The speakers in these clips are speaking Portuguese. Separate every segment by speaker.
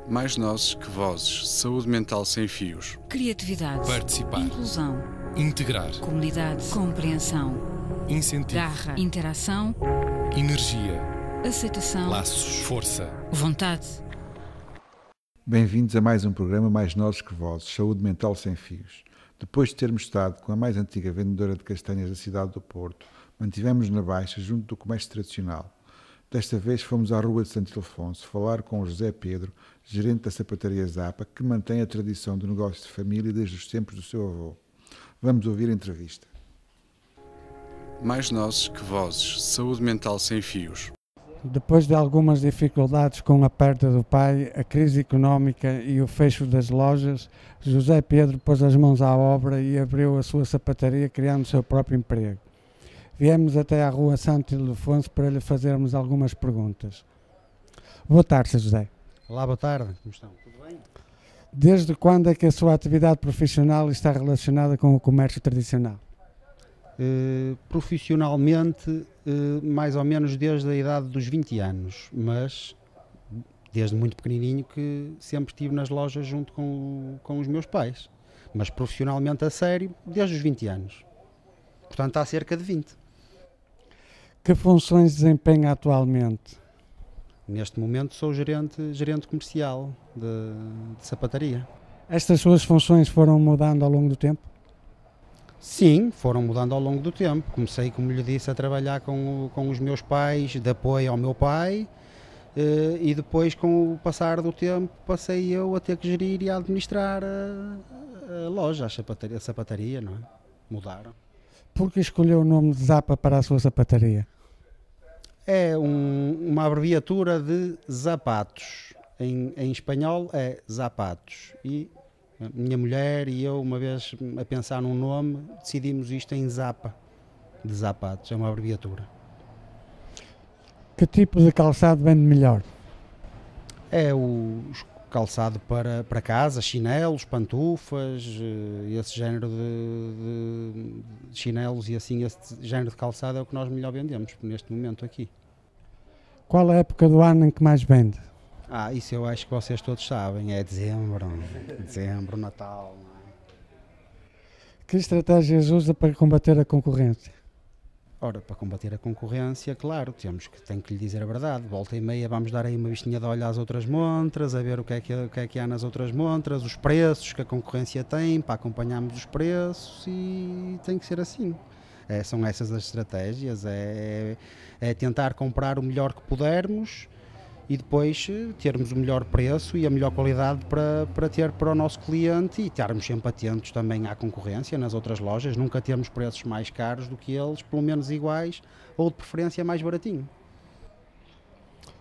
Speaker 1: Mais nozes que vozes. Saúde mental sem fios.
Speaker 2: Criatividade.
Speaker 3: Participar.
Speaker 2: Inclusão.
Speaker 3: Integrar.
Speaker 2: Comunidade. Compreensão.
Speaker 3: Incentivo.
Speaker 2: Garra. Interação.
Speaker 3: Energia.
Speaker 2: Aceitação.
Speaker 3: Laços. Força.
Speaker 2: Vontade.
Speaker 4: Bem-vindos a mais um programa Mais Nozes que Vozes, Saúde Mental Sem Fios. Depois de termos estado com a mais antiga vendedora de castanhas da cidade do Porto, mantivemos na Baixa junto do comércio tradicional. Desta vez fomos à Rua de Santo Ildefonso falar com o José Pedro, gerente da sapataria Zapa, que mantém a tradição do negócio de família desde os tempos do seu avô. Vamos ouvir a entrevista.
Speaker 1: Mais nozes que vozes. Saúde mental sem fios.
Speaker 5: Depois de algumas dificuldades com a perda do pai, a crise económica e o fecho das lojas, José Pedro pôs as mãos à obra e abriu a sua sapataria, criando o seu próprio emprego. Viemos até à Rua Santo Ildefonso para lhe fazermos algumas perguntas. Boa tarde, Sr. José.
Speaker 6: Olá, boa tarde. Como estão? Tudo bem?
Speaker 5: Desde quando é que a sua atividade profissional está relacionada com o comércio tradicional?
Speaker 6: Profissionalmente, mais ou menos desde a idade dos 20 anos, mas desde muito pequenininho que sempre estive nas lojas junto com os meus pais. Mas profissionalmente a sério, desde os 20 anos. Portanto, há cerca de 20.
Speaker 5: Que funções desempenha atualmente?
Speaker 6: Neste momento sou gerente comercial de sapataria.
Speaker 5: Estas suas funções foram mudando ao longo do tempo?
Speaker 6: Sim, foram mudando ao longo do tempo. Comecei, como lhe disse, a trabalhar com os meus pais, de apoio ao meu pai, e depois, com o passar do tempo, passei eu a ter que gerir e a administrar a loja, a sapataria, não é? Mudaram.
Speaker 5: Por que escolheu o nome de Zapa para a sua sapataria?
Speaker 6: É uma abreviatura de zapatos. Em espanhol é zapatos. E a minha mulher e eu, uma vez a pensar num nome, decidimos isto em Zapa, de zapatos. É uma abreviatura.
Speaker 5: Que tipo de calçado vende melhor?
Speaker 6: É o calçado para casa, chinelos, pantufas, esse género de chinelos e assim, esse género de calçado é o que nós melhor vendemos neste momento aqui.
Speaker 5: Qual é a época do ano em que mais vende?
Speaker 6: Isso eu acho que vocês todos sabem, é dezembro, Natal. Não é?
Speaker 5: Que estratégias usa para combater a concorrência?
Speaker 6: Ora, para combater a concorrência, claro, tem que lhe dizer a verdade. Volta e meia vamos dar aí uma vistinha de olho às outras montras, a ver o que é que há nas outras montras, os preços que a concorrência tem, para acompanharmos os preços, e tem que ser assim. São essas as estratégias, é tentar comprar o melhor que pudermos e depois termos o melhor preço e a melhor qualidade para ter para o nosso cliente, e estarmos sempre atentos também à concorrência nas outras lojas, nunca termos preços mais caros do que eles, pelo menos iguais, ou de preferência mais baratinho.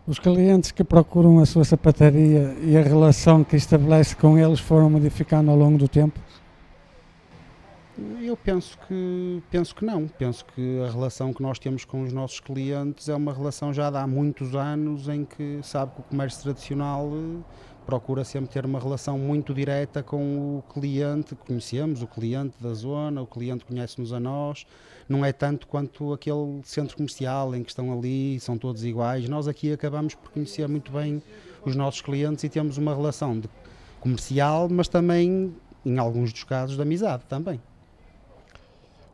Speaker 5: Os clientes que procuram a sua sapataria e a relação que estabelece com eles foram modificando ao longo do tempo?
Speaker 6: Eu penso que não. Penso que a relação que nós temos com os nossos clientes é uma relação já de há muitos anos, em que sabe que o comércio tradicional procura sempre ter uma relação muito direta com o cliente. Conhecemos o cliente da zona, o cliente conhece-nos a nós. Não é tanto quanto aquele centro comercial em que estão ali, são todos iguais. Nós aqui acabamos por conhecer muito bem os nossos clientes e temos uma relação comercial, mas também, em alguns dos casos, de amizade também.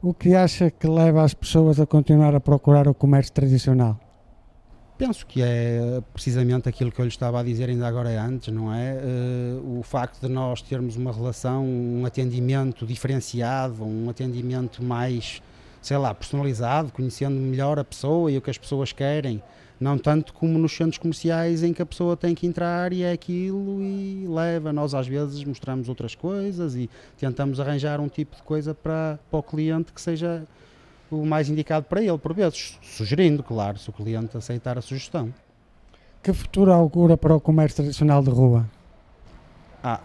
Speaker 5: O que acha que leva as pessoas a continuar a procurar o comércio tradicional?
Speaker 6: Penso que é precisamente aquilo que eu lhe estava a dizer ainda agora antes, não é? O facto de nós termos uma relação, um atendimento diferenciado, um atendimento mais, personalizado, conhecendo melhor a pessoa e o que as pessoas querem. Não tanto como nos centros comerciais, em que a pessoa tem que entrar e é aquilo e leva. Nós às vezes mostramos outras coisas e tentamos arranjar um tipo de coisa para o cliente que seja o mais indicado para ele, por vezes, sugerindo, claro, se o cliente aceitar a sugestão.
Speaker 5: Que futuro augura para o comércio tradicional de rua?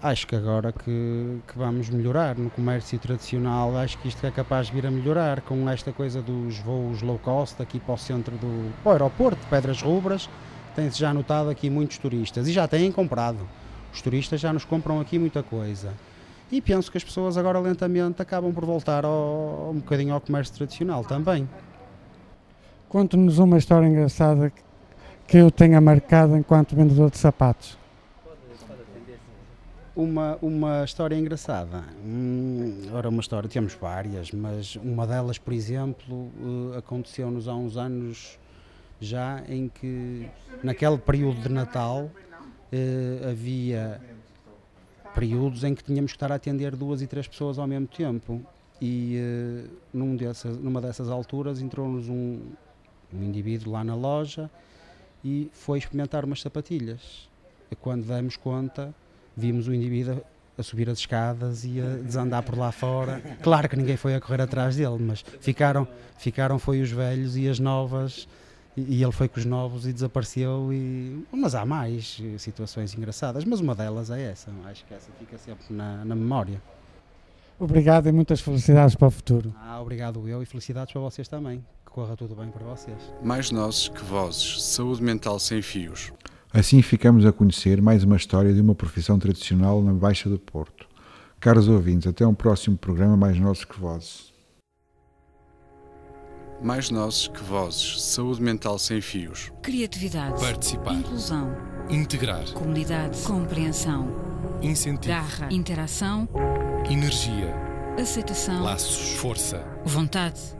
Speaker 6: Acho que agora que vamos melhorar no comércio tradicional, acho que isto é capaz de vir a melhorar com esta coisa dos voos low cost aqui para o centro do aeroporto de Pedras Rubras. Tem-se já notado aqui muitos turistas e já têm comprado. Os turistas já nos compram aqui muita coisa. E penso que as pessoas agora lentamente acabam por voltar um bocadinho ao comércio tradicional também.
Speaker 5: Conte-nos uma história engraçada que eu tenha marcado enquanto vendedor de sapatos.
Speaker 6: Uma história engraçada. Ora, uma história, temos várias, mas uma delas, por exemplo, aconteceu-nos há uns anos já, em que naquele período de Natal havia períodos em que tínhamos que estar a atender 2 e 3 pessoas ao mesmo tempo, e numa dessas alturas entrou-nos um indivíduo lá na loja e foi experimentar umas sapatilhas. E quando demos conta, vimos o indivíduo a subir as escadas e a desandar por lá fora. Claro que ninguém foi a correr atrás dele, mas ficaram foi os velhos e as novas, e ele foi com os novos e desapareceu. Mas há mais situações engraçadas, mas uma delas é essa. Acho que essa fica sempre na memória.
Speaker 5: Obrigado e muitas felicidades para o futuro.
Speaker 6: Obrigado eu, e felicidades para vocês também. Que corra tudo bem para vocês.
Speaker 1: Mais nozes que vozes. Saúde mental sem fios.
Speaker 4: Assim ficamos a conhecer mais uma história de uma profissão tradicional na Baixa do Porto. Caros ouvintes, até um próximo programa Mais Nozes que Vozes.
Speaker 1: Mais nozes que vozes. Saúde mental sem fios.
Speaker 2: Criatividade.
Speaker 3: Participar.
Speaker 2: Inclusão.
Speaker 3: Integrar.
Speaker 2: Comunidade. Compreensão.
Speaker 3: Incentivo.
Speaker 2: Garra. Interação.
Speaker 3: Energia.
Speaker 2: Aceitação.
Speaker 3: Laços. Força.
Speaker 2: Vontade.